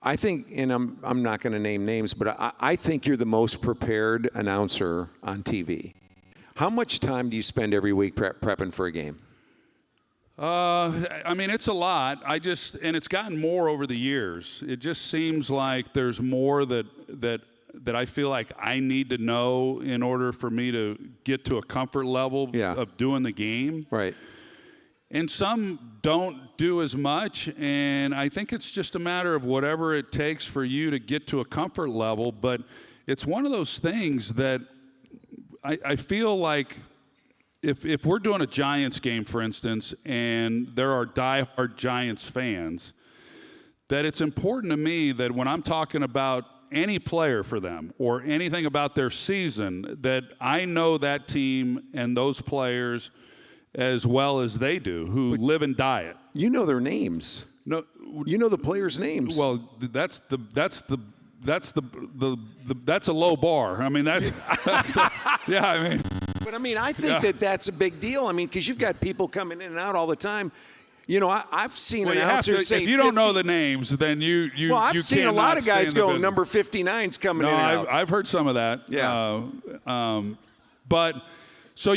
I think, and I'm not going to name names, but I think you're the most prepared announcer on TV. How much time do you spend every week prepping for a game? I mean, it's a lot. And it's gotten more over the years. It just seems like there's more that I feel like I need to know in order for me to get to a comfort level of doing the game. Right. And some don't do as much, and I think it's just a matter of whatever it takes for you to get to a comfort level. But it's one of those things that I feel like if we're doing a Giants game, for instance, and there are diehard Giants fans, that it's important to me that when I'm talking about any player for them or anything about their season, that I know that team and those players as well as they do, who live and die it. You know their names. No, you know the players' names. Well, that's a low bar. I mean, yeah. I mean, but I mean, I think that's a big deal. I mean, because you've got people coming in and out all the time. You know, I've seen announcers say, if you don't know the names, then you well, I've seen a lot of guys go, number 59's coming in and out. I've heard some of that. Yeah. But so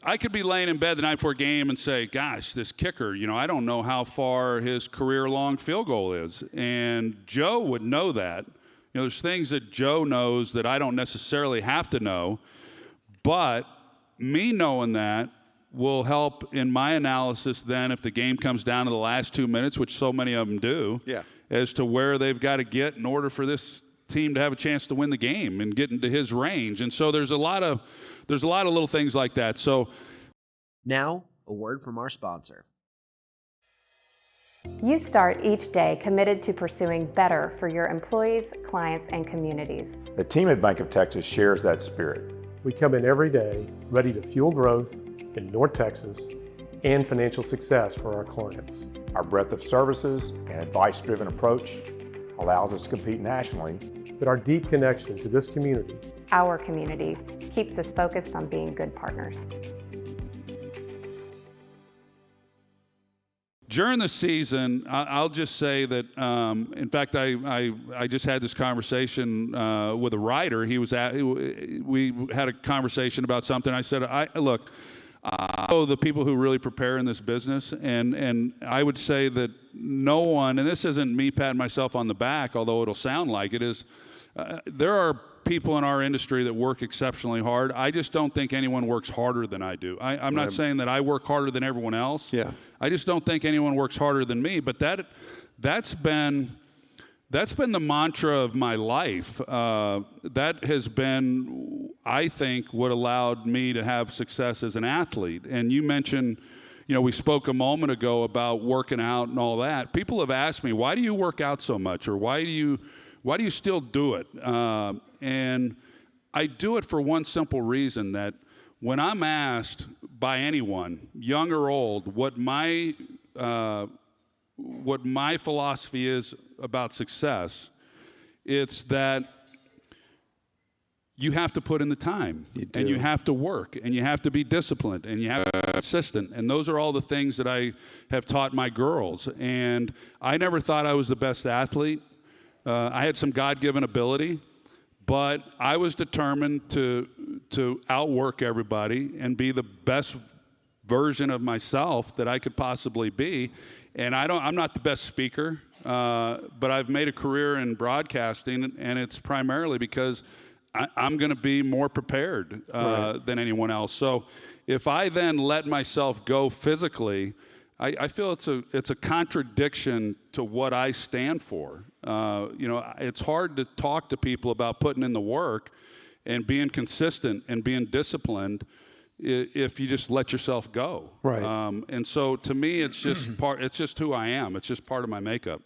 I could be laying in bed the night before a game and say, gosh, this kicker, I don't know how far his career-long field goal is. And Joe would know that. There's things that Joe knows that I don't necessarily have to know. But me knowing that will help in my analysis then if the game comes down to the last 2 minutes, which so many of them do, as to where they've got to get in order for this team to have a chance to win the game and get into his range. And so there's a lot of little things like that. So now, a word from our sponsor. You start each day committed to pursuing better for your employees, clients, and communities. The team at Bank of Texas shares that spirit. We come in every day ready to fuel growth in North Texas and financial success for our clients. Our breadth of services and advice-driven approach allows us to compete nationally. But our deep connection to this community, our community, keeps us focused on being good partners. During the season, I'll just say that, in fact, I just had this conversation with a writer. We had a conversation about something. I said, look, I know the people who really prepare in this business, and I would say that no one, and this isn't me patting myself on the back, although it'll sound like it is, there are people in our industry that work exceptionally hard. I just don't think anyone works harder than I do. I'm not saying that I work harder than everyone else. Yeah. I just don't think anyone works harder than me. But that's been the mantra of my life. That has been, I think, what allowed me to have success as an athlete. And you mentioned, we spoke a moment ago about working out and all that. People have asked me, why do you work out so much? Or why do you still do it? And I do it for one simple reason, that when I'm asked by anyone, young or old, what my philosophy is about success, it's that you have to put in the time, and you have to work, and you have to be disciplined, and you have to be consistent. And those are all the things that I have taught my girls. And I never thought I was the best athlete. I had some God-given ability, but I was determined to outwork everybody and be the best version of myself that I could possibly be. And I'm not the best speaker, but I've made a career in broadcasting, and it's primarily because I'm going to be more prepared than anyone else. So if I then let myself go physically, I feel it's a contradiction to what I stand for. It's hard to talk to people about putting in the work and being consistent and being disciplined if you just let yourself go. Right. And so to me, it's just It's just who I am. It's just part of my makeup.